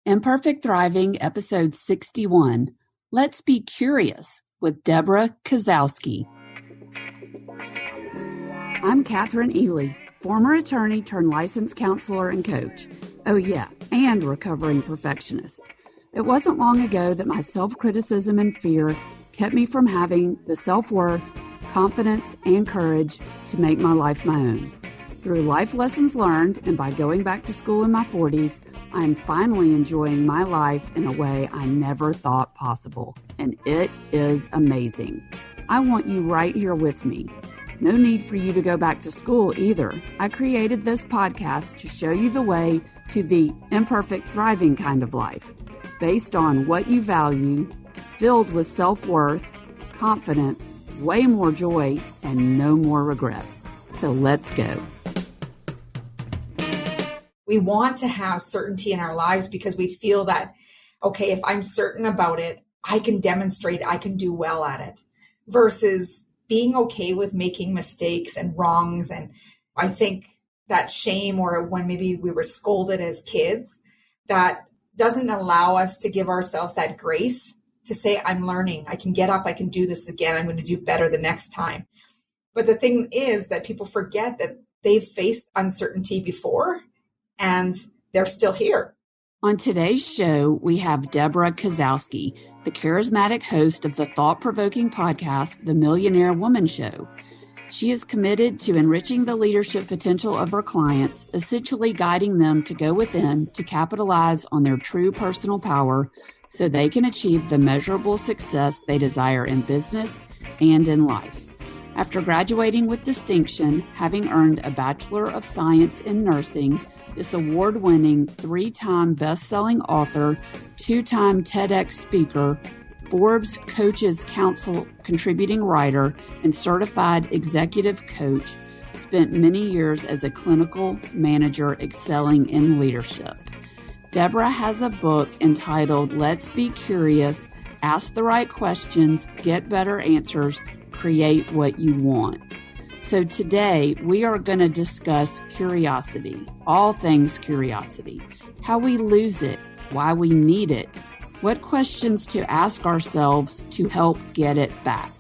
Imperfect Thriving, Episode 61. Let's Be Curious with Debra Kasowski. I'm Catherine Ely, former attorney turned licensed counselor and coach. Oh yeah, and recovering perfectionist. It wasn't long ago that my self-criticism and fear kept me from having the self-worth, confidence, and courage to make my life my own. Through life lessons learned and by going back to school in my 40s, I am finally enjoying my life in a way I never thought possible, and it is amazing. I want you right here with me. No need for you to go back to school either. I created this podcast to show you the way to the imperfect thriving kind of life, based on what you value, filled with self-worth, confidence, way more joy, and no more regrets. So let's go. We want to have certainty in our lives because we feel that, okay, if I'm certain about it, I can demonstrate, I can do well at it, versus being okay with making mistakes and wrongs. And I think that shame, or when maybe we were scolded as kids, that doesn't allow us to give ourselves that grace to say, I'm learning, I can get up, I can do this again, I'm going to do better the next time. But the thing is that people forget that they've faced uncertainty before and they're still here. On today's show, we have Debra Kasowski, the charismatic host of the thought-provoking podcast, The Millionaire Woman Show. She is committed to enriching the leadership potential of her clients, essentially guiding them to go within to capitalize on their true personal power so they can achieve the measurable success they desire in business and in life. After graduating with distinction, having earned a Bachelor of Science in Nursing, this award-winning 3-time best-selling author, 2-time TEDx speaker, Forbes Coaches Council contributing writer, and certified executive coach, spent many years as a clinical manager excelling in leadership. Debra has a book entitled Let's Be Curious, Ask the Right Questions, Get Better Answers, Create What You Want. So today we are going to discuss curiosity, all things curiosity, how we lose it, why we need it, what questions to ask ourselves to help get it back.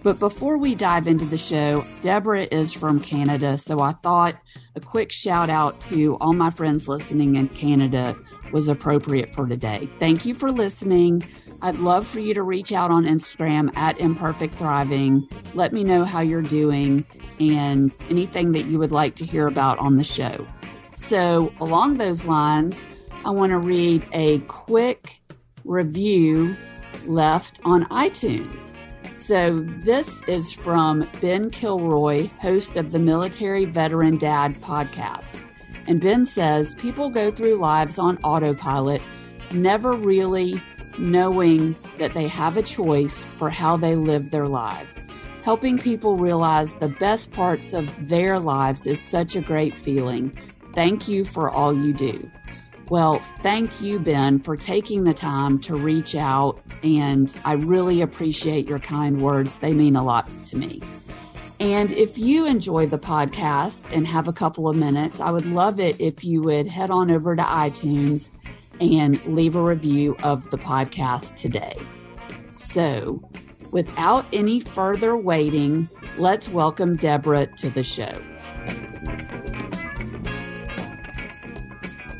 But before we dive into the show, Debra is from Canada, so I thought a quick shout out to all my friends listening in Canada was appropriate for today. Thank you for listening. I'd love for you to reach out on Instagram at Imperfect Thriving. Let me know how you're doing and anything that you would like to hear about on the show. So along those lines, I want to read a quick review left on iTunes. So this is from Ben Kilroy, host of the Military Veteran Dad podcast. And Ben says, people go through lives on autopilot, never really knowing that they have a choice for how they live their lives. Helping people realize the best parts of their lives is such a great feeling. Thank you for all you do. Well, thank you, Ben, for taking the time to reach out, and I really appreciate your kind words. They mean a lot to me. And if you enjoy the podcast and have a couple of minutes, I would love it if you would head on over to iTunes and leave a review of the podcast today. So, without any further waiting, let's welcome Debra to the show.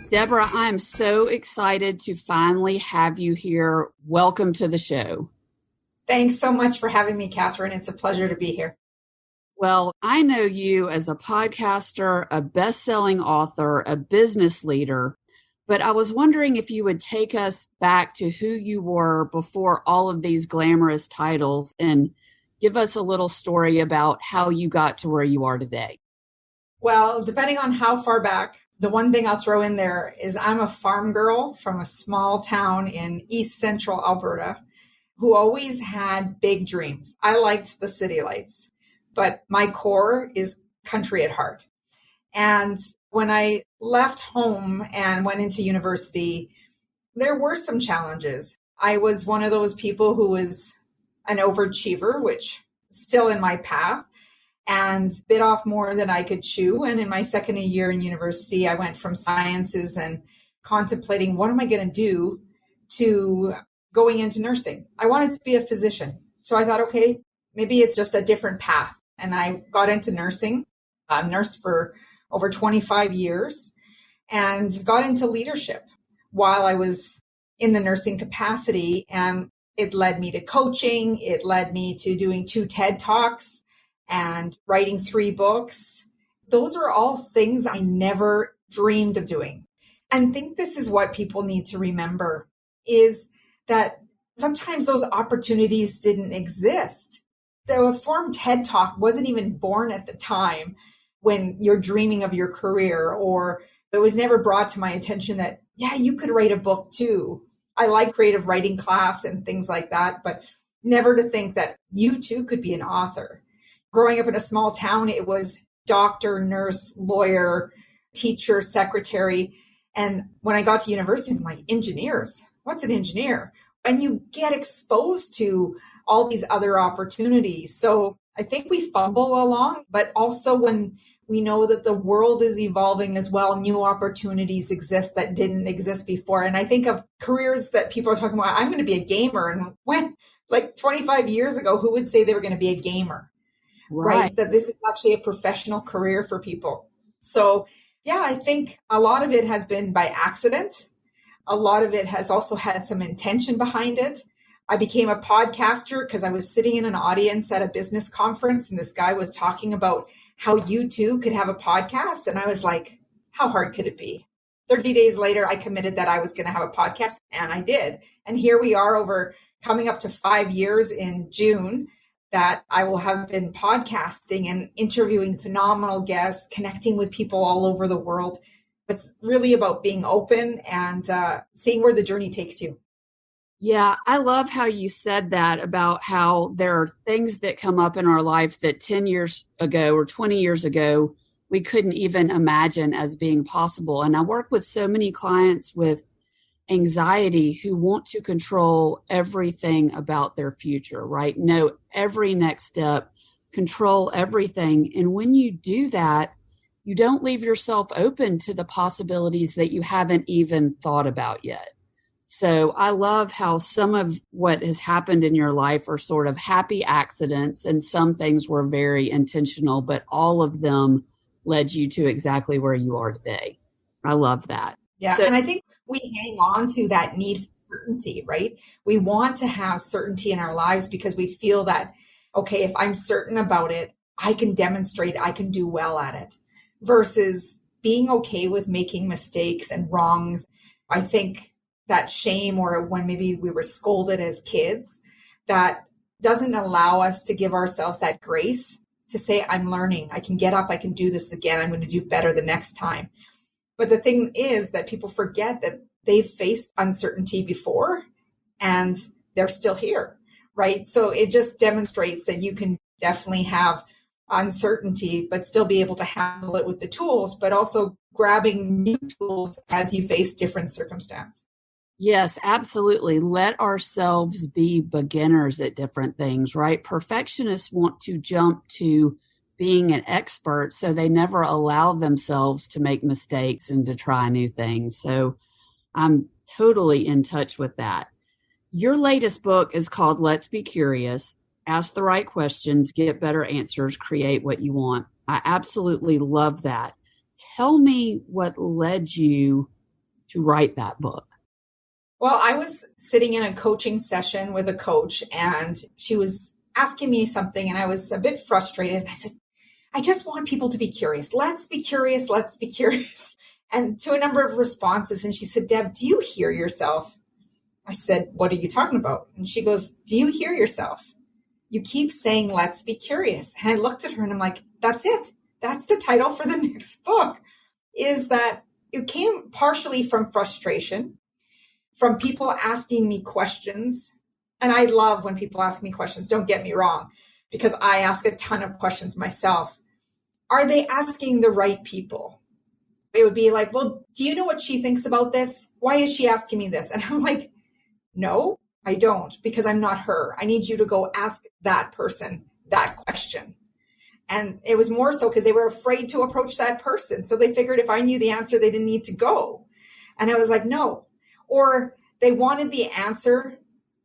Debra, I'm so excited to finally have you here. Welcome to the show. Thanks so much for having me, Catherine. It's a pleasure to be here. Well, I know you as a podcaster, a best-selling author, a business leader, but I was wondering if you would take us back to who you were before all of these glamorous titles and give us a little story about how you got to where you are today. Well, depending on how far back, the one thing I'll throw in there is I'm a farm girl from a small town in East Central Alberta who always had big dreams. I liked the city lights, but my core is country at heart. And when I left home and went into university, there were some challenges. I was one of those people who was an overachiever, which is still in my path, and bit off more than I could chew. And in my second year in university, I went from sciences and contemplating, what am I going to do to going into nursing? I wanted to be a physician. So I thought, okay, maybe it's just a different path. And I got into nursing. I nursed for over 25 years and got into leadership while I was in the nursing capacity. And it led me to coaching. It led me to doing 2 TED Talks and writing 3 books. Those are all things I never dreamed of doing. And I think this is what people need to remember is that sometimes those opportunities didn't exist. The form TED Talk wasn't even born at the time when you're dreaming of your career, or it was never brought to my attention that, yeah, you could write a book too. I like creative writing class and things like that, but never to think that you too could be an author. Growing up in a small town, it was doctor, nurse, lawyer, teacher, secretary. And when I got to university, I'm like, engineers, what's an engineer? And you get exposed to all these other opportunities. So I think we fumble along, but also when we know that the world is evolving as well, new opportunities exist that didn't exist before. And I think of careers that people are talking about, I'm going to be a gamer. And when, like 25 years ago, who would say they were going to be a gamer? Right? That this is actually a professional career for people. So yeah, I think a lot of it has been by accident. A lot of it has also had some intention behind it. I became a podcaster because I was sitting in an audience at a business conference and this guy was talking about how you too could have a podcast. And I was like, how hard could it be? 30 days later, I committed that I was going to have a podcast and I did. And here we are over coming up to 5 years in June that I will have been podcasting and interviewing phenomenal guests, connecting with people all over the world. It's really about being open and seeing where the journey takes you. Yeah, I love how you said that about how there are things that come up in our life that 10 years ago or 20 years ago, we couldn't even imagine as being possible. And I work with so many clients with anxiety who want to control everything about their future, right? Know every next step, control everything. And when you do that, you don't leave yourself open to the possibilities that you haven't even thought about yet. So I love how some of what has happened in your life are sort of happy accidents and some things were very intentional, but all of them led you to exactly where you are today. I love that. Yeah. And I think we hang on to that need for certainty, right? We want to have certainty in our lives because we feel that, okay, if I'm certain about it, I can demonstrate, I can do well at it versus being okay with making mistakes and wrongs. I think that shame or when maybe we were scolded as kids, that doesn't allow us to give ourselves that grace to say, I'm learning, I can get up, I can do this again, I'm going to do better the next time. But the thing is that people forget that they've faced uncertainty before and they're still here, right? So it just demonstrates that you can definitely have uncertainty, but still be able to handle it with the tools, but also grabbing new tools as you face different circumstances. Yes, absolutely. Let ourselves be beginners at different things, right? Perfectionists want to jump to being an expert, so they never allow themselves to make mistakes and to try new things. So I'm totally in touch with that. Your latest book is called Let's Be Curious. Ask the right questions, get better answers, create what you want. I absolutely love that. Tell me what led you to write that book. Well, I was sitting in a coaching session with a coach and she was asking me something and I was a bit frustrated. I said, I just want people to be curious. Let's be curious. Let's be curious. And to a number of responses. And she said, Deb, do you hear yourself? I said, what are you talking about? And she goes, do you hear yourself? You keep saying, let's be curious. And I looked at her and I'm like, that's it. That's the title for the next book. Is that it came partially from frustration, from people asking me questions. And I love when people ask me questions, don't get me wrong, because I ask a ton of questions myself. Are they asking the right people? It would be like, well, do you know what she thinks about this? Why is she asking me this? And I'm like, no, I don't, because I'm not her. I need you to go ask that person that question. And it was more so because they were afraid to approach that person. So they figured if I knew the answer, they didn't need to go. And I was like, no. Or they wanted the answer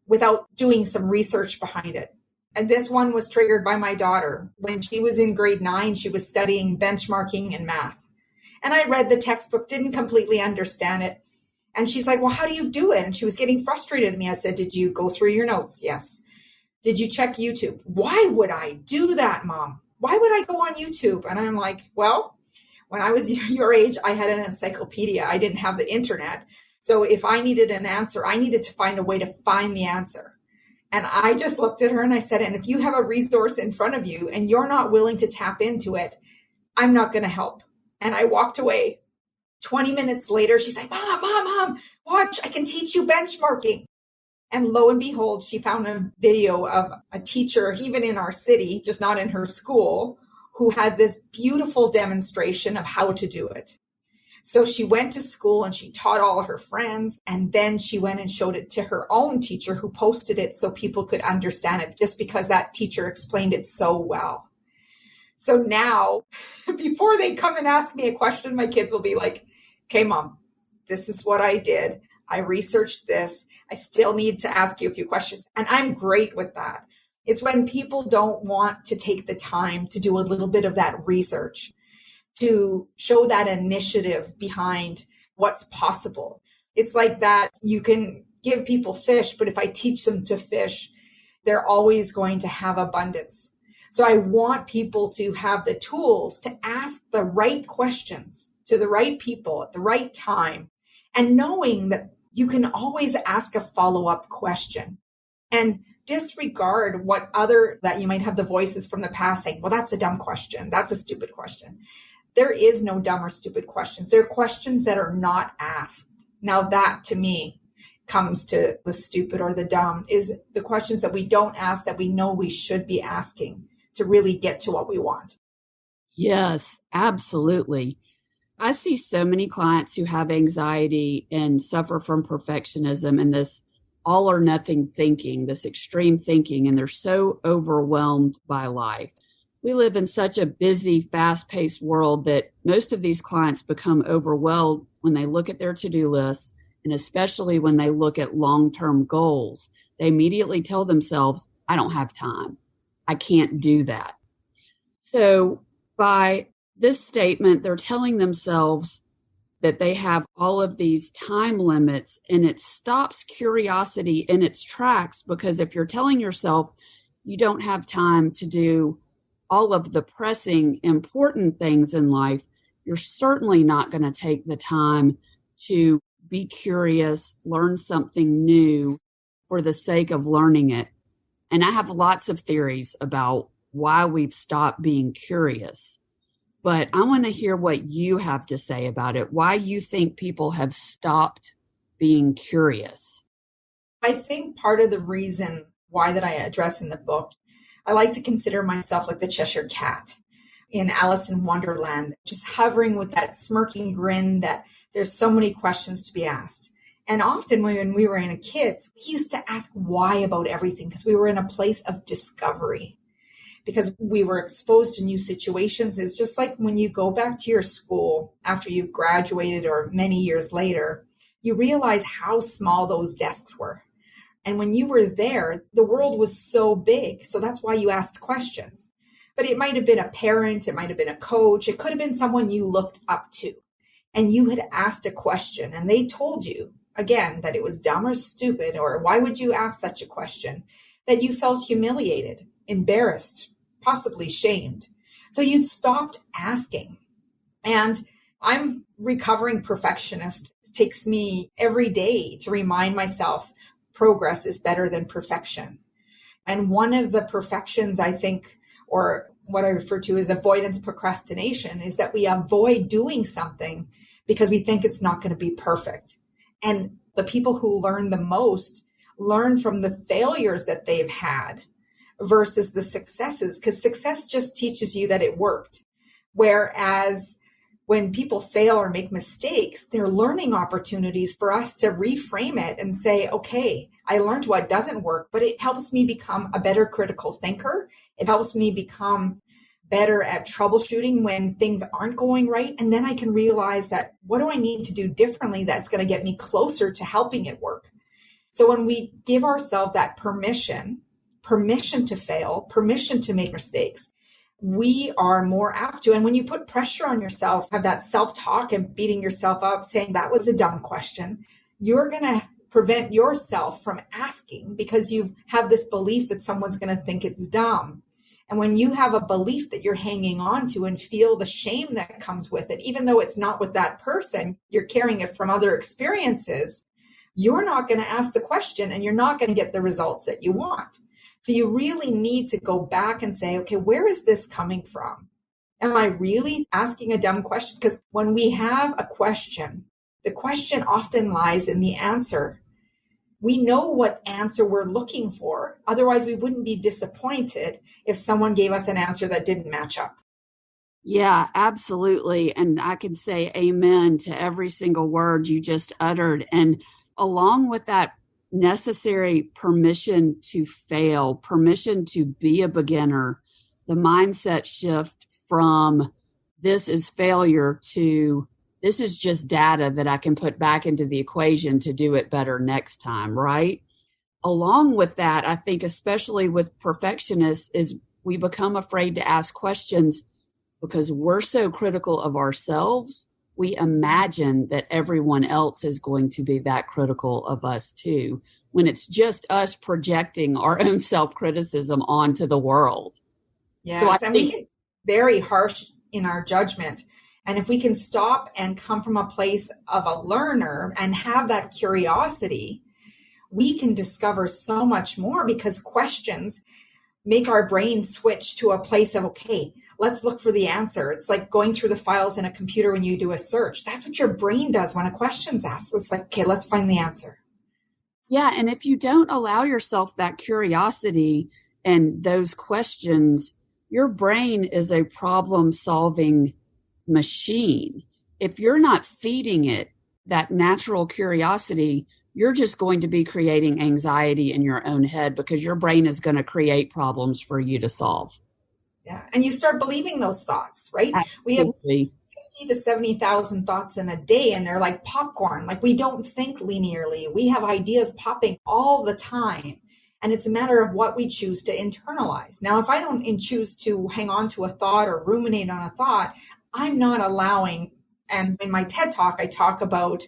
without doing some research behind it. And this one was triggered by my daughter. When she was in grade 9, she was studying benchmarking and math. And I read the textbook, didn't completely understand it. And she's like, well, how do you do it? And she was getting frustrated at me. I said, did you go through your notes? Yes. Did you check YouTube? Why would I do that, Mom? Why would I go on YouTube? And I'm like, well, when I was your age, I had an encyclopedia. I didn't have the internet. So if I needed an answer, I needed to find a way to find the answer. And I just looked at her and I said, and if you have a resource in front of you and you're not willing to tap into it, I'm not going to help. And I walked away. 20 minutes later, she's like, Mom, watch, I can teach you benchmarking. And lo and behold, she found a video of a teacher, even in our city, just not in her school, who had this beautiful demonstration of how to do it. So she went to school and she taught all her friends. And then she went and showed it to her own teacher, who posted it so people could understand it, just because that teacher explained it so well. So now, before they come and ask me a question, my kids will be like, okay, Mom, this is what I did. I researched this. I still need to ask you a few questions. And I'm great with that. It's when people don't want to take the time to do a little bit of that research, to show that initiative behind what's possible. It's like that you can give people fish, but if I teach them to fish, they're always going to have abundance. So I want people to have the tools to ask the right questions to the right people at the right time, and knowing that you can always ask a follow-up question and disregard that you might have the voices from the past saying, well, that's a dumb question. That's a stupid question. There is no dumb or stupid questions. There are questions that are not asked. Now that, to me, comes to the stupid or the dumb, is the questions that we don't ask that we know we should be asking to really get to what we want. Yes, absolutely. I see so many clients who have anxiety and suffer from perfectionism and this all or nothing thinking, this extreme thinking, and they're so overwhelmed by life. We live in such a busy, fast-paced world that most of these clients become overwhelmed when they look at their to-do lists, and especially when they look at long-term goals. They immediately tell themselves, I don't have time. I can't do that. So by this statement, they're telling themselves that they have all of these time limits, and it stops curiosity in its tracks, because if you're telling yourself you don't have time to do all of the pressing, important things in life, you're certainly not going to take the time to be curious, learn something new for the sake of learning it. And I have lots of theories about why we've stopped being curious. But I want to hear what you have to say about it, why you think people have stopped being curious. I think part of the reason why that I address in the book, I like to consider myself like the Cheshire Cat in Alice in Wonderland, just hovering with that smirking grin that there's so many questions to be asked. And often when we were in kids, we used to ask why about everything because we were in a place of discovery, because we were exposed to new situations. It's just like when you go back to your school after you've graduated or many years later, you realize how small those desks were. And when you were there, the world was so big. So that's why you asked questions. But it might have been a parent, it might have been a coach, it could have been someone you looked up to. And you had asked a question and they told you, again, that it was dumb or stupid, or why would you ask such a question, that you felt humiliated, embarrassed, possibly shamed. So you've stopped asking. And I'm recovering perfectionist. It takes me every day to remind myself progress is better than perfection. And one of the perfections, I think, or what I refer to as avoidance procrastination, is that we avoid doing something because we think it's not going to be perfect. And the people who learn the most learn from the failures that they've had versus the successes, because success just teaches you that it worked. Whereas when people fail or make mistakes, they're learning opportunities for us to reframe it and say, okay, I learned what doesn't work, but it helps me become a better critical thinker. It helps me become better at troubleshooting when things aren't going right. And then I can realize that what do I need to do differently that's going to get me closer to helping it work? So when we give ourselves that permission to fail, permission to make mistakes, we are more apt to. And when you put pressure on yourself, have that self-talk and beating yourself up, saying that was a dumb question, you're going to prevent yourself from asking because you have this belief that someone's going to think it's dumb. And when you have a belief that you're hanging on to and feel the shame that comes with it, even though it's not with that person, you're carrying it from other experiences, you're not going to ask the question and you're not going to get the results that you want. So you really need to go back and say, okay, where is this coming from? Am I really asking a dumb question? Because when we have a question, the question often lies in the answer. We know what answer we're looking for. Otherwise, we wouldn't be disappointed if someone gave us an answer that didn't match up. Yeah, absolutely. And I can say amen to every single word you just uttered. And along with that necessary permission to fail, permission to be a beginner, the mindset shift from this is failure to this is just data that I can put back into the equation to do it better next time, right? Along with that, I think especially with perfectionists is we become afraid to ask questions because we're so critical of ourselves. We imagine that everyone else is going to be that critical of us too, when it's just us projecting our own self-criticism onto the world. Yes, so we get very harsh in our judgment. And if we can stop and come from a place of a learner and have that curiosity, we can discover so much more because questions make our brain switch to a place of, okay, let's look for the answer. It's like going through the files in a computer when you do a search. That's what your brain does when a question's asked. It's like, okay, let's find the answer. Yeah. And if you don't allow yourself that curiosity and those questions, your brain is a problem-solving machine. If you're not feeding it that natural curiosity, you're just going to be creating anxiety in your own head because your brain is going to create problems for you to solve. Yeah. And you start believing those thoughts, right? Absolutely. We have 50 to 70,000 thoughts in a day, and they're like popcorn. Like we don't think linearly. We have ideas popping all the time. And it's a matter of what we choose to internalize. Now, if I don't choose to hang on to a thought or ruminate on a thought, I'm not allowing, and in my TED Talk, I talk about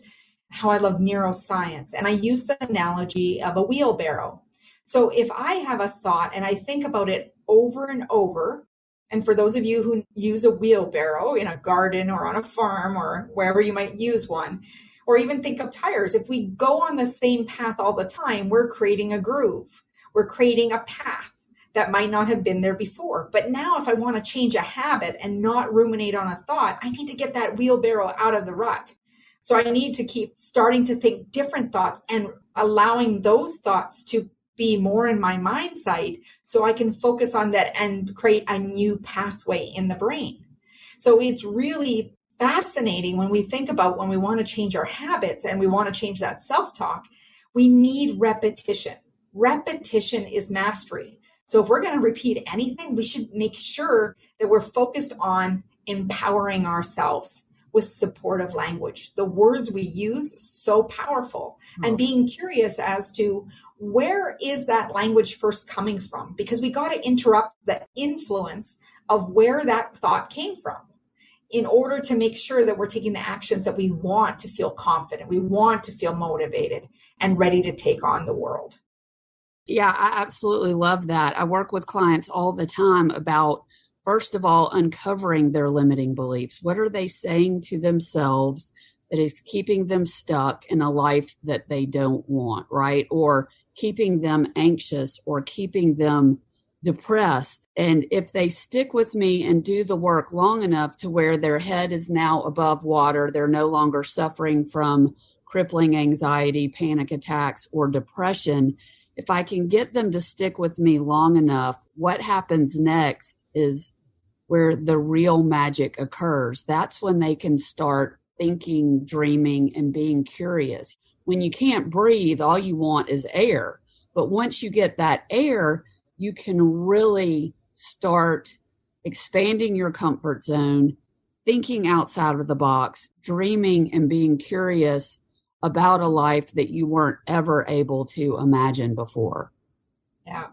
how I love neuroscience, and I use the analogy of a wheelbarrow. So if I have a thought and I think about it over and over, and for those of you who use a wheelbarrow in a garden or on a farm or wherever you might use one, or even think of tires, if we go on the same path all the time, we're creating a groove. We're creating a path that might not have been there before. But now if I want to change a habit and not ruminate on a thought, I need to get that wheelbarrow out of the rut. So I need to keep starting to think different thoughts and allowing those thoughts to be more in my mind sight so I can focus on that and create a new pathway in the brain. So it's really fascinating when we think about when we want to change our habits and we want to change that self-talk, we need repetition. Repetition is mastery. So if we're going to repeat anything, we should make sure that we're focused on empowering ourselves with supportive language. The words we use, so powerful. And being curious as to where is that language first coming from? Because we got to interrupt the influence of where that thought came from in order to make sure that we're taking the actions that we want to feel confident, we want to feel motivated and ready to take on the world. Yeah, I absolutely love that. I work with clients all the time about, first of all, uncovering their limiting beliefs. What are they saying to themselves that is keeping them stuck in a life that they don't want, right? Or keeping them anxious or keeping them depressed. And if they stick with me and do the work long enough to where their head is now above water, they're no longer suffering from crippling anxiety, panic attacks, or depression, if I can get them to stick with me long enough, what happens next is where the real magic occurs. That's when they can start thinking, dreaming, and being curious. When you can't breathe, all you want is air. But once you get that air, you can really start expanding your comfort zone, thinking outside of the box, dreaming and being curious about a life that you weren't ever able to imagine before. Yeah.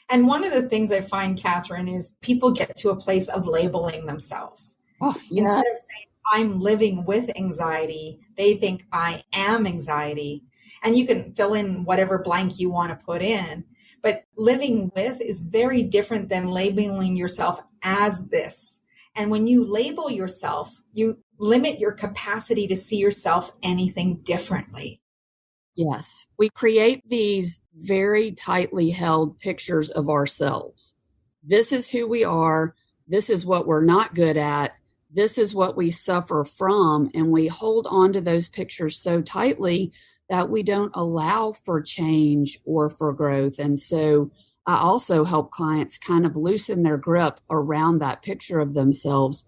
And one of the things I find, Catherine, is people get to a place of labeling themselves. Oh, yeah. Instead of saying, I'm living with anxiety, they think I am anxiety. And you can fill in whatever blank you want to put in. But living with is very different than labeling yourself as this. And when you label yourself, you limit your capacity to see yourself anything differently. Yes. We create these very tightly held pictures of ourselves. This is who we are. This is what we're not good at. This is what we suffer from. And we hold on to those pictures so tightly that we don't allow for change or for growth. And so I also help clients kind of loosen their grip around that picture of themselves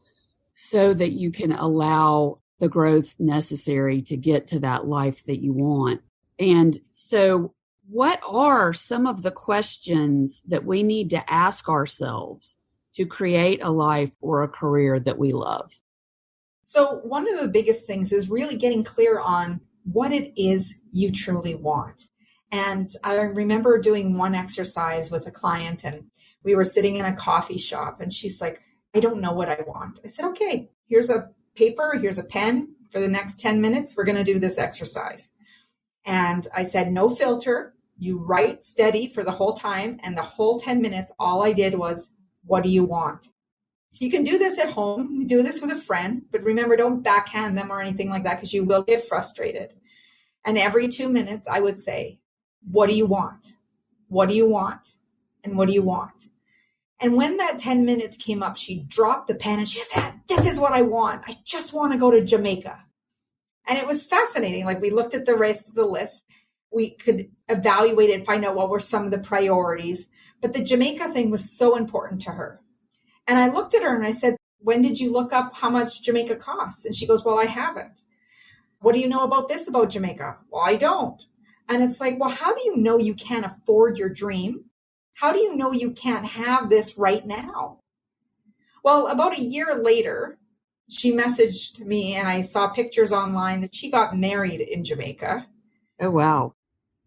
so that you can allow the growth necessary to get to that life that you want. And so what are some of the questions that we need to ask ourselves to create a life or a career that we love? So one of the biggest things is really getting clear on what it is you truly want. And I remember doing one exercise with a client, and we were sitting in a coffee shop, and she's like, I don't know what I want. I said, okay, here's a paper, here's a pen. For the next 10 minutes, we're going to do this exercise. And I said, no filter. You write steady for the whole time. And the whole 10 minutes, all I did was, what do you want? So you can do this at home. You do this with a friend, but remember, don't backhand them or anything like that because you will get frustrated. And every 2 minutes, I would say, what do you want? What do you want? And what do you want? And when that 10 minutes came up, she dropped the pen and she said, this is what I want. I just want to go to Jamaica. And it was fascinating. Like, we looked at the rest of the list. We could evaluate it and find out what were some of the priorities. But the Jamaica thing was so important to her. And I looked at her and I said, when did you look up how much Jamaica costs? And she goes, well, I haven't. What do you know about this about Jamaica? Well, I don't. And it's like, well, how do you know you can't afford your dream? How do you know you can't have this right now? Well, about a year later, she messaged me and I saw pictures online that she got married in Jamaica. Oh, wow.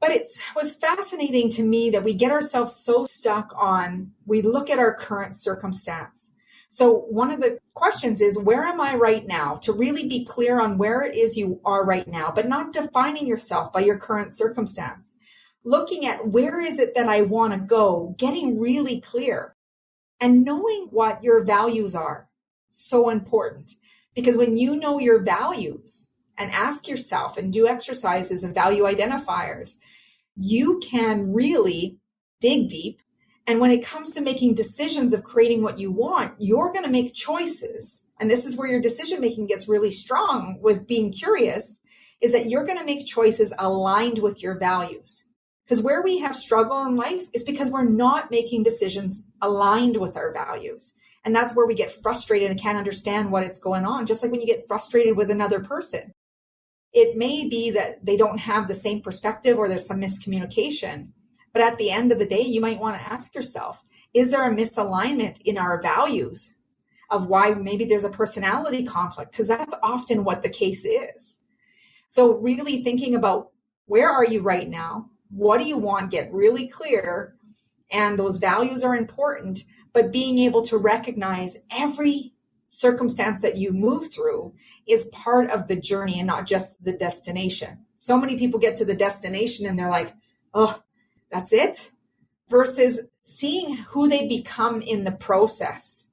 But it was fascinating to me that we get ourselves so stuck on, we look at our current circumstance. So one of the questions is, where am I right now? To really be clear on where it is you are right now, but not defining yourself by your current circumstance. Looking at where is it that I want to go, getting really clear and knowing what your values are. So important, because when you know your values and ask yourself and do exercises and value identifiers, you can really dig deep. And when it comes to making decisions of creating what you want, you're going to make choices. And this is where your decision making gets really strong with being curious, is that you're going to make choices aligned with your values. Because where we have struggle in life is because we're not making decisions aligned with our values. And that's where we get frustrated and can't understand what it's going on. Just like when you get frustrated with another person, it may be that they don't have the same perspective or there's some miscommunication. But at the end of the day, you might want to ask yourself, is there a misalignment in our values of why maybe there's a personality conflict? Because that's often what the case is. So really thinking about, where are you right now? What do you want? Get really clear. And those values are important, but being able to recognize every circumstance that you move through is part of the journey and not just the destination. So many people get to the destination and they're like, oh, that's it? Versus seeing who they become in the process.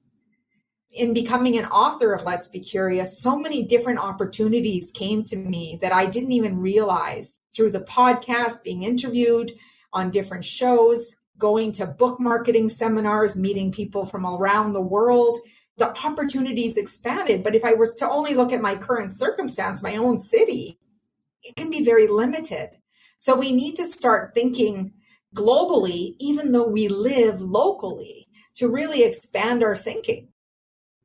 In becoming an author of Let's Be Curious, so many different opportunities came to me that I didn't even realize through the podcast, being interviewed on different shows, going to book marketing seminars, meeting people from around the world. The opportunities expanded. But if I was to only look at my current circumstance, my own city, it can be very limited. So we need to start thinking globally, even though we live locally, to really expand our thinking.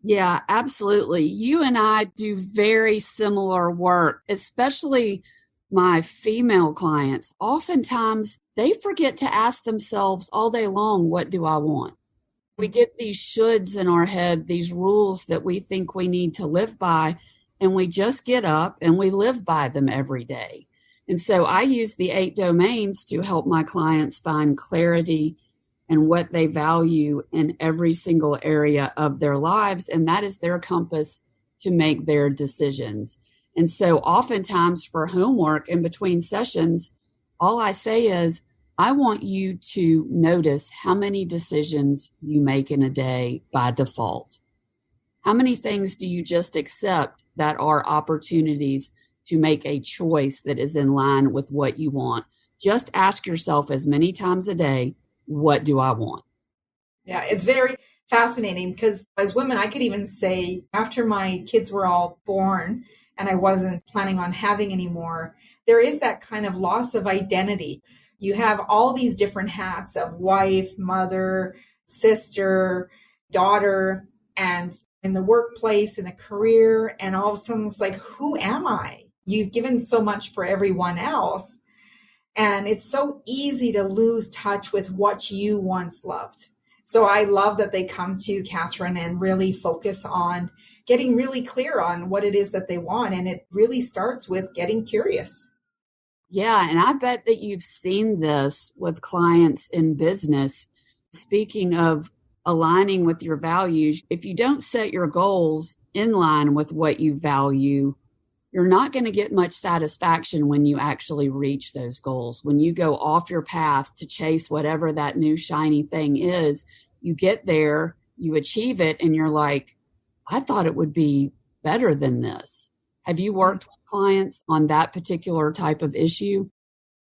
Yeah, absolutely. You and I do very similar work, especially my female clients. Oftentimes, they forget to ask themselves all day long, what do I want? We get these shoulds in our head, these rules that we think we need to live by, and we just get up and we live by them every day. And so I use the 8 domains to help my clients find clarity and what they value in every single area of their lives. And that is their compass to make their decisions. And so oftentimes for homework in between sessions, all I say is, I want you to notice how many decisions you make in a day by default. How many things do you just accept that are opportunities to make a choice that is in line with what you want? Just ask yourself as many times a day, what do I want? Yeah, it's very fascinating because as women, I could even say after my kids were all born and I wasn't planning on having any more, there is that kind of loss of identity. You have all these different hats of wife, mother, sister, daughter, and in the workplace, in a career, and all of a sudden it's like, who am I? You've given so much for everyone else. And it's so easy to lose touch with what you once loved. So I love that they come to Catherine and really focus on getting really clear on what it is that they want. And it really starts with getting curious. Yeah, and I bet that you've seen this with clients in business. Speaking of aligning with your values, if you don't set your goals in line with what you value, you're not going to get much satisfaction when you actually reach those goals. When you go off your path to chase whatever that new shiny thing is, you get there, you achieve it, and you're like, I thought it would be better than this. Have you worked with clients on that particular type of issue?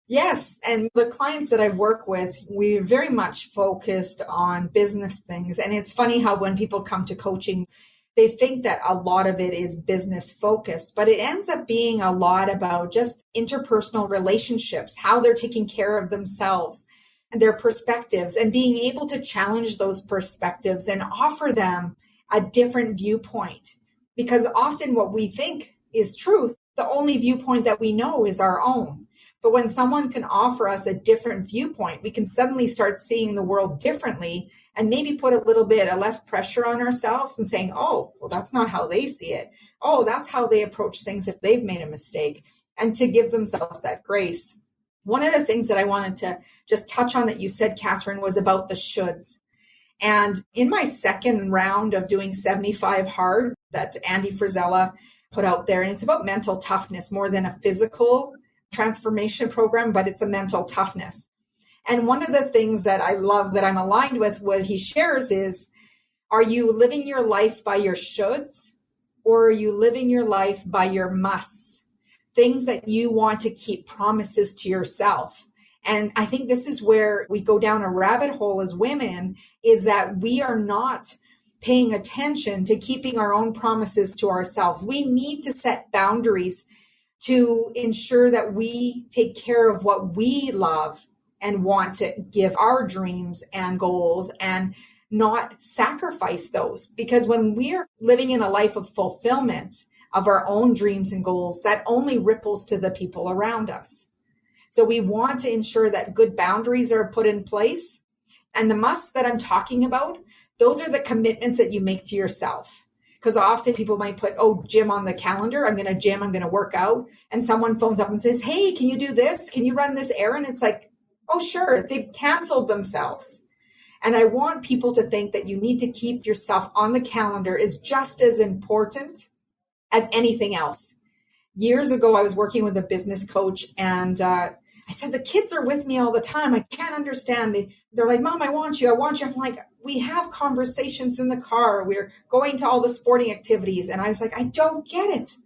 Yes. And the clients that I've worked with, we're very much focused on business things. And it's funny how when people come to coaching, they think that a lot of it is business focused, but it ends up being a lot about just interpersonal relationships, how they're taking care of themselves and their perspectives, and being able to challenge those perspectives and offer them a different viewpoint. Because often what we think is truth, the only viewpoint that we know is our own. But when someone can offer us a different viewpoint, we can suddenly start seeing the world differently and maybe put a little bit of less pressure on ourselves and saying, oh, well, that's not how they see it. Oh, that's how they approach things if they've made a mistake, and to give themselves that grace. One of the things that I wanted to just touch on that you said, Catherine, was about the shoulds. And in my second round of doing 75 Hard that Andy Frisella put out there, and it's about mental toughness more than a physical transformation program, but it's a mental toughness. And one of the things that I love that I'm aligned with what he shares is, are you living your life by your shoulds, or are you living your life by your musts? Things that you want to keep promises to yourself. And I think this is where we go down a rabbit hole as women, is that we are not paying attention to keeping our own promises to ourselves. We need to set boundaries to ensure that we take care of what we love and want to give our dreams and goals, and not sacrifice those. Because when we're living in a life of fulfillment of our own dreams and goals, that only ripples to the people around us. So we want to ensure that good boundaries are put in place. And the musts that I'm talking about, those are the commitments that you make to yourself. Because often people might put, oh, gym on the calendar. I'm going to gym, I'm going to work out. And someone phones up and says, hey, can you do this? Can you run this errand? It's like, oh, sure. They canceled themselves. And I want people to think that you need to keep yourself on the calendar is just as important as anything else. Years ago, I was working with a business coach, and I said, the kids are with me all the time. I can't understand. They're like, Mom, I want you. I want you. I'm like, we have conversations in the car. We're going to all the sporting activities. And I was like, I don't get it.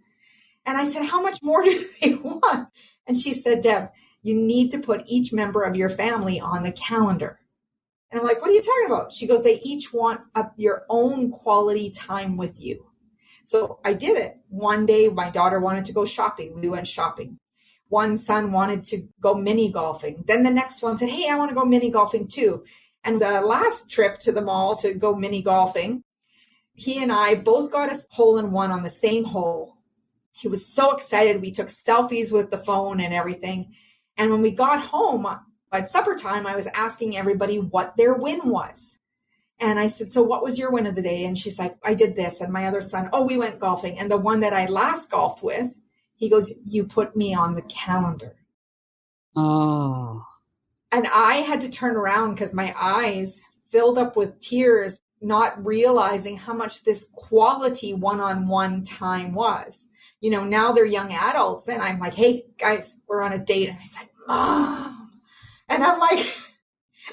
And I said, how much more do they want? And she said, Deb, you need to put each member of your family on the calendar. And I'm like, what are you talking about? She goes, they each want your own quality time with you. So I did it. One day, my daughter wanted to go shopping. We went shopping. One son wanted to go mini golfing. Then the next one said, hey, I want to go mini golfing too. And the last trip to the mall to go mini golfing, he and I both got a hole in one on the same hole. He was so excited. We took selfies with the phone and everything. And when we got home at supper time, I was asking everybody what their win was. And I said, so what was your win of the day? And she's like, I did this. And my other son, oh, we went golfing. And the one that I last golfed with, he goes, you put me on the calendar. Oh. And I had to turn around because my eyes filled up with tears, not realizing how much this quality one-on-one time was. You know, now they're young adults and I'm like, hey guys, we're on a date. And I said, Mom. And I'm like,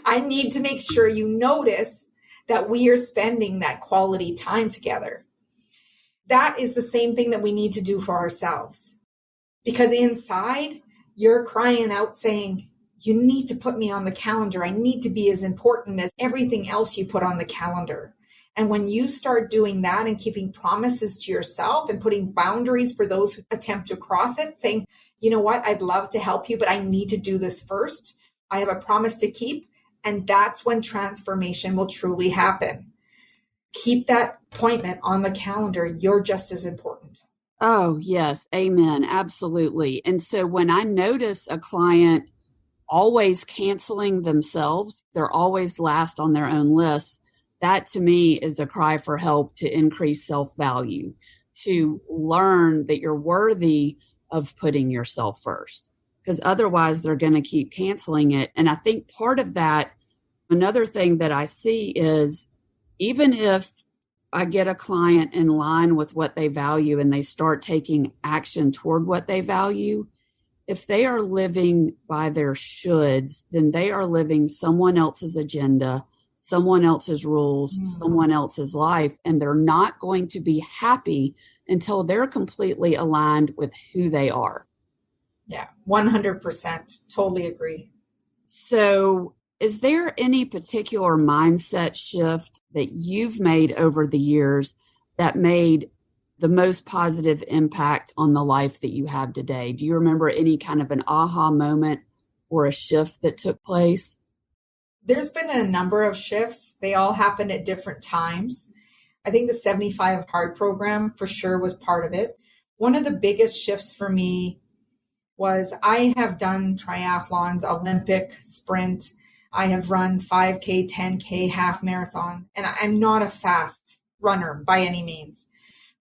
I need to make sure you notice that we are spending that quality time together. That is the same thing that we need to do for ourselves. Because inside, you're crying out saying, you need to put me on the calendar. I need to be as important as everything else you put on the calendar. And when you start doing that and keeping promises to yourself and putting boundaries for those who attempt to cross it, saying, you know what, I'd love to help you, but I need to do this first. I have a promise to keep. And that's when transformation will truly happen. Keep that appointment on the calendar. You're just as important. Oh, yes. Amen. Absolutely. And so when I notice a client always canceling themselves, they're always last on their own list. That to me is a cry for help to increase self-value, to learn that you're worthy of putting yourself first, because otherwise they're going to keep canceling it. And I think part of that, another thing that I see is even if I get a client in line with what they value and they start taking action toward what they value, if they are living by their shoulds, then they are living someone else's agenda, someone else's rules, someone else's life, and they're not going to be happy until they're completely aligned with who they are. Yeah, 100%. Totally agree. So is there any particular mindset shift that you've made over the years that made the most positive impact on the life that you have today? Do you remember any kind of an aha moment or a shift that took place? There's been a number of shifts. They all happened at different times. I think the 75 Hard program for sure was part of it. One of the biggest shifts for me was I have done triathlons, Olympic, sprint. I have run 5K, 10K, half marathon, and I'm not a fast runner by any means.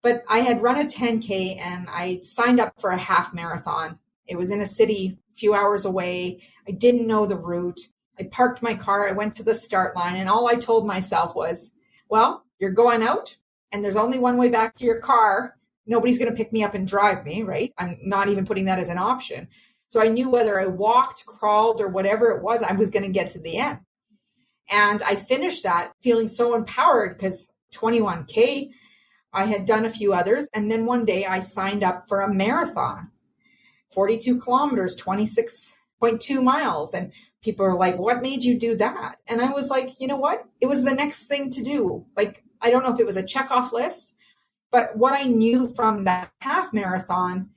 But I had run a 10K and I signed up for a half marathon. It was in a city a few hours away. I didn't know the route. I parked my car. I went to the start line and all I told myself was, well, you're going out and there's only one way back to your car. Nobody's going to pick me up and drive me, right? I'm not even putting that as an option. So I knew whether I walked, crawled, or whatever it was, I was going to get to the end. And I finished that feeling so empowered because 21K, I had done a few others. And then one day I signed up for a marathon, 42 kilometers, 26.2 miles. And people are like, what made you do that? And I was like, you know what? It was the next thing to do. Like, I don't know if it was a checkoff list, but what I knew from that half marathon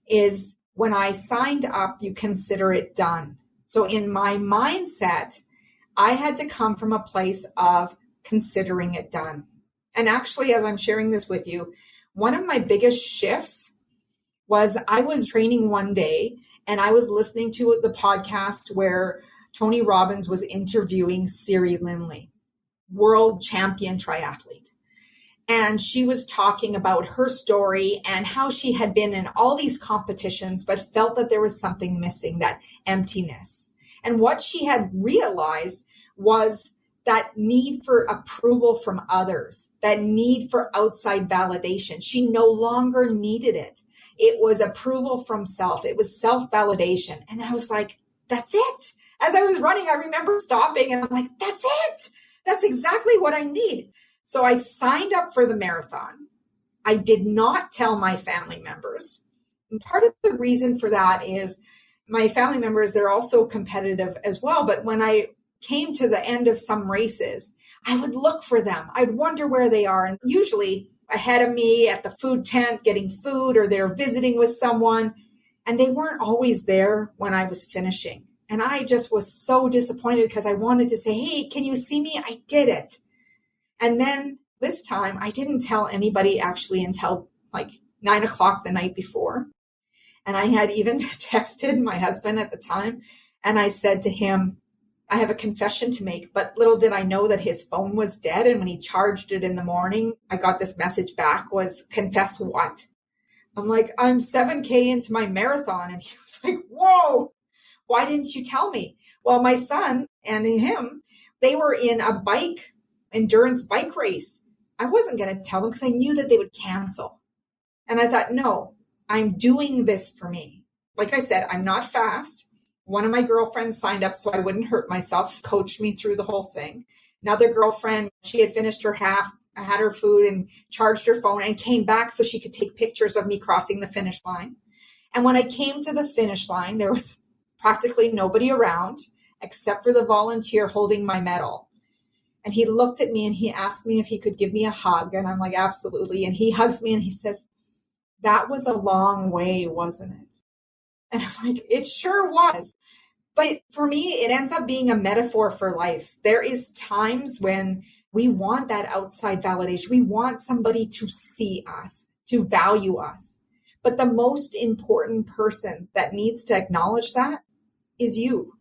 is when I signed up, you consider it done. So in my mindset, I had to come from a place of considering it done. And actually, as I'm sharing this with you, one of my biggest shifts was I was training one day and I was listening to the podcast where Tony Robbins was interviewing Siri Lindley, world champion triathlete. And she was talking about her story and how she had been in all these competitions, but felt that there was something missing, that emptiness. And what she had realized was that need for approval from others, that need for outside validation. She no longer needed it. It was approval from self. It was self-validation. And I was like, that's it. As I was running, I remember stopping and I'm like, that's it. That's exactly what I need. So I signed up for the marathon. I did not tell my family members. And part of the reason for that is my family members, they're also competitive as well. But when I came to the end of some races, I would look for them. I'd wonder where they are. And usually ahead of me at the food tent, getting food, or they're visiting with someone. And they weren't always there when I was finishing. And I just was so disappointed because I wanted to say, hey, can you see me? I did it. And then this time I didn't tell anybody actually until like 9 o'clock the night before. And I had even texted my husband at the time. And I said to him, I have a confession to make, but little did I know that his phone was dead. And when he charged it in the morning, I got this message back was, confess what? I'm like, I'm 7K into my marathon. And he was like, whoa, why didn't you tell me? Well, my son and him, they were in a endurance bike race. I wasn't going to tell them because I knew that they would cancel. And I thought, no, I'm doing this for me. Like I said, I'm not fast. One of my girlfriends signed up so I wouldn't hurt myself, coached me through the whole thing. Another girlfriend, she had finished her half, had her food and charged her phone and came back so she could take pictures of me crossing the finish line. And when I came to the finish line, there was practically nobody around except for the volunteer holding my medal. And he looked at me and he asked me if he could give me a hug. And I'm like, absolutely. And he hugs me and he says, that was a long way, wasn't it? And I'm like, it sure was. But for me, it ends up being a metaphor for life. There is times when we want that outside validation. We want somebody to see us, to value us. But the most important person that needs to acknowledge that is you.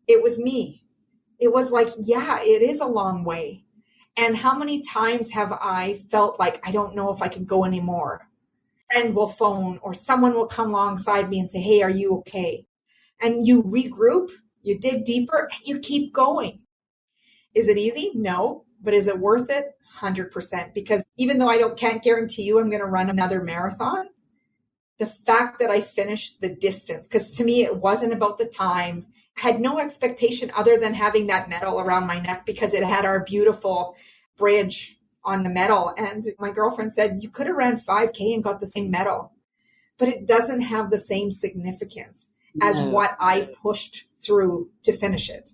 It was me. It was like, yeah, it is a long way. And how many times have I felt like I don't know if I can go anymore? A friend will phone or someone will come alongside me and say, hey, are you okay? And you regroup, you dig deeper, and you keep going. Is it easy? No. But is it worth it? 100%. Because even though can't guarantee you I'm going to run another marathon, the fact that I finished the distance, because to me, it wasn't about the time. I had no expectation other than having that medal around my neck because it had our beautiful bridge on the medal. And my girlfriend said, you could have ran 5K and got the same medal, but it doesn't have the same significance as what I pushed through to finish it.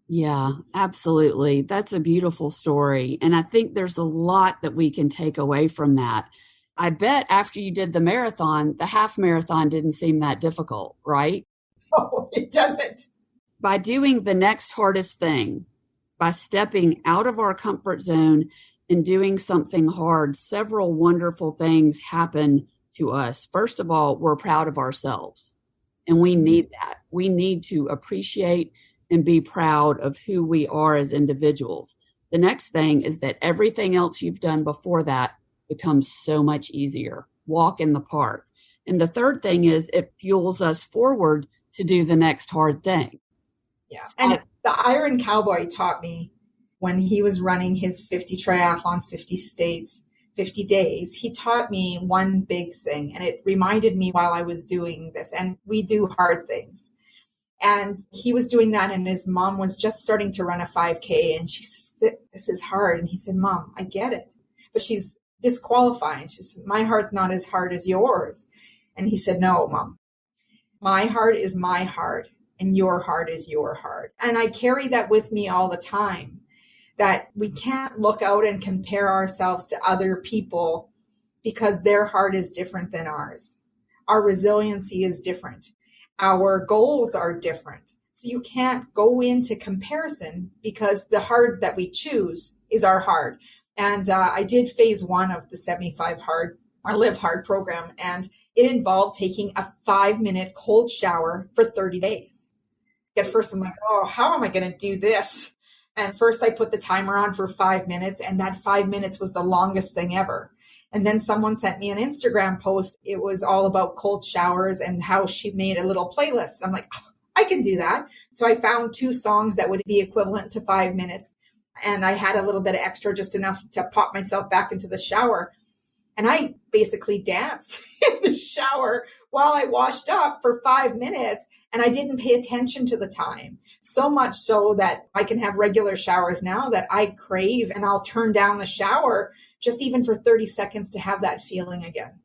Yeah, absolutely. That's a beautiful story. And I think there's a lot that we can take away from that. I bet after you did the marathon, the half marathon didn't seem that difficult, right? Oh, it doesn't. By doing the next hardest thing, by stepping out of our comfort zone and doing something hard, several wonderful things happen to us. First of all, we're proud of ourselves. And we need that. We need to appreciate and be proud of who we are as individuals. The next thing is that everything else you've done before that becomes so much easier. Walk in the park. And the third thing is it fuels us forward to do the next hard thing. Yeah. And the Iron Cowboy taught me when he was running his 50 triathlons, 50 states, 50 days, he taught me one big thing. And it reminded me while I was doing this, and we do hard things. And he was doing that, and his mom was just starting to run a 5K. And she says, this is hard. And he said, Mom, I get it. But she's disqualifying. She said, my heart's not as hard as yours. And he said, no, Mom, my heart is my heart, and your heart is your heart. And I carry that with me all the time. That we can't look out and compare ourselves to other people because their heart is different than ours. Our resiliency is different. Our goals are different. So you can't go into comparison because the heart that we choose is our heart. And I did phase 1 of the 75 Hard or Live Hard program, and it involved taking a 5-minute cold shower for 30 days. At first, I'm like, oh, how am I going to do this? And first I put the timer on for 5 minutes, and that 5 minutes was the longest thing ever. And then someone sent me an Instagram post. It was all about cold showers and how she made a little playlist. I'm like, oh, I can do that. So I found 2 songs that would be equivalent to 5 minutes. And I had a little bit of extra, just enough to pop myself back into the shower. And I basically danced in the shower while I washed up for 5 minutes, and I didn't pay attention to the time. So much so that I can have regular showers now that I crave, and I'll turn down the shower just even for 30 seconds to have that feeling again.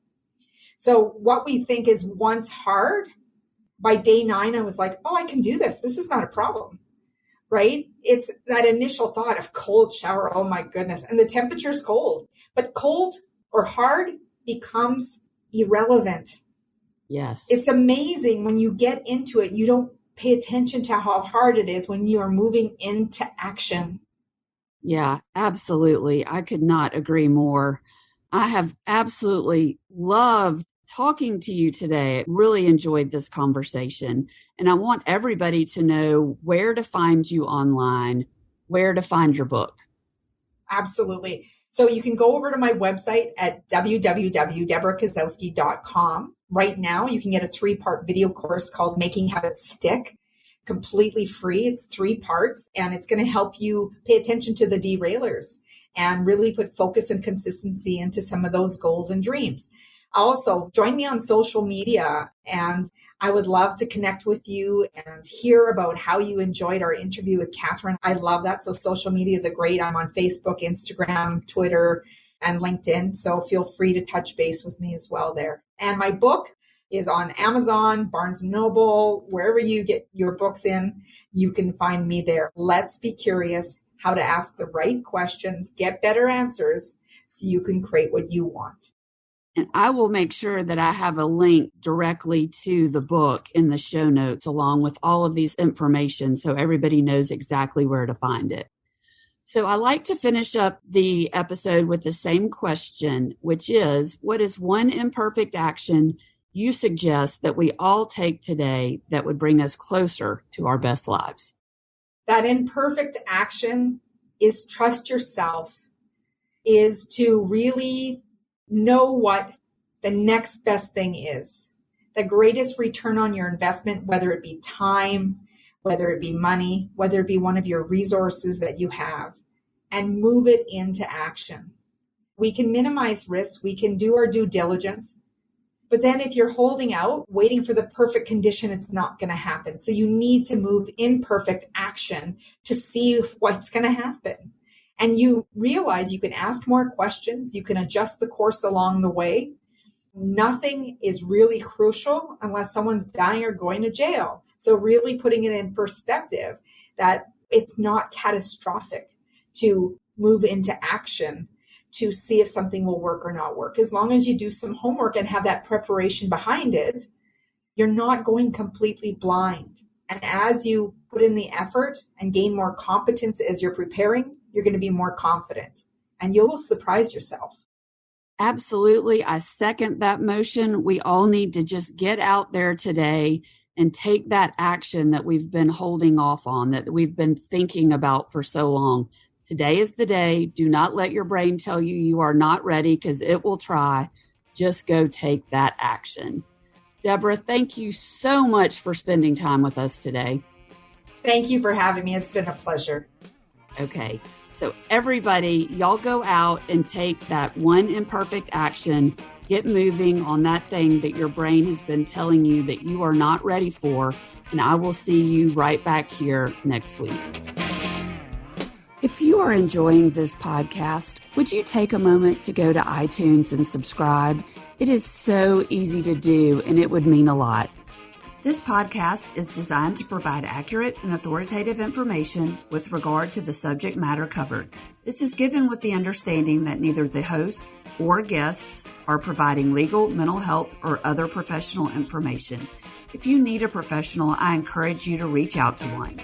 So what we think is once hard, by day 9, I was like, oh, I can do this. This is not a problem, right? It's that initial thought of cold shower. Oh my goodness. And the temperature's cold, but cold or hard becomes irrelevant. Yes. It's amazing when you get into it, you don't pay attention to how hard it is when you are moving into action. Yeah, absolutely. I could not agree more. I have absolutely loved talking to you today. I really enjoyed this conversation, and I want everybody to know where to find you online, where to find your book. Absolutely. So you can go over to my website at www.debrakasowski.com. Right now, you can get a 3-part video course called Making Habits Stick, completely free. It's 3 parts, and it's going to help you pay attention to the derailers and really put focus and consistency into some of those goals and dreams. Also, join me on social media, and I would love to connect with you and hear about how you enjoyed our interview with Catherine. I love that. So social media is I'm on Facebook, Instagram, Twitter, and LinkedIn. So feel free to touch base with me as well there. And my book is on Amazon, Barnes & Noble, wherever you get your books in, you can find me there. Let's be curious how to ask the right questions, get better answers so you can create what you want. And I will make sure that I have a link directly to the book in the show notes, along with all of these information, so everybody knows exactly where to find it. So I like to finish up the episode with the same question, which is, what is one imperfect action you suggest that we all take today that would bring us closer to our best lives? That imperfect action is trust yourself, is to really know what the next best thing is. The greatest return on your investment, whether it be time, whether it be money, whether it be one of your resources that you have, and move it into action. We can minimize risk. We can do our due diligence. But then if you're holding out, waiting for the perfect condition, it's not going to happen. So you need to move imperfect action to see what's going to happen. And you realize you can ask more questions. You can adjust the course along the way. Nothing is really crucial unless someone's dying or going to jail. So really putting it in perspective that it's not catastrophic to move into action to see if something will work or not work. As long as you do some homework and have that preparation behind it, you're not going completely blind. And as you put in the effort and gain more competence as you're preparing, you're going to be more confident and you'll surprise yourself. Absolutely. I second that motion. We all need to just get out there today and take that action that we've been holding off on, that we've been thinking about for so long. Today is the day. Do not let your brain tell you you are not ready, because it will try. Just go take that action. Debra, thank you so much for spending time with us today. Thank you for having me. It's been a pleasure. Okay. So everybody, y'all go out and take that one imperfect action. Get moving on that thing that your brain has been telling you that you are not ready for. And I will see you right back here next week. If you are enjoying this podcast, would you take a moment to go to iTunes and subscribe? It is so easy to do, and it would mean a lot. This podcast is designed to provide accurate and authoritative information with regard to the subject matter covered. This is given with the understanding that neither the host or guests are providing legal, mental health, or other professional information. If you need a professional, I encourage you to reach out to one.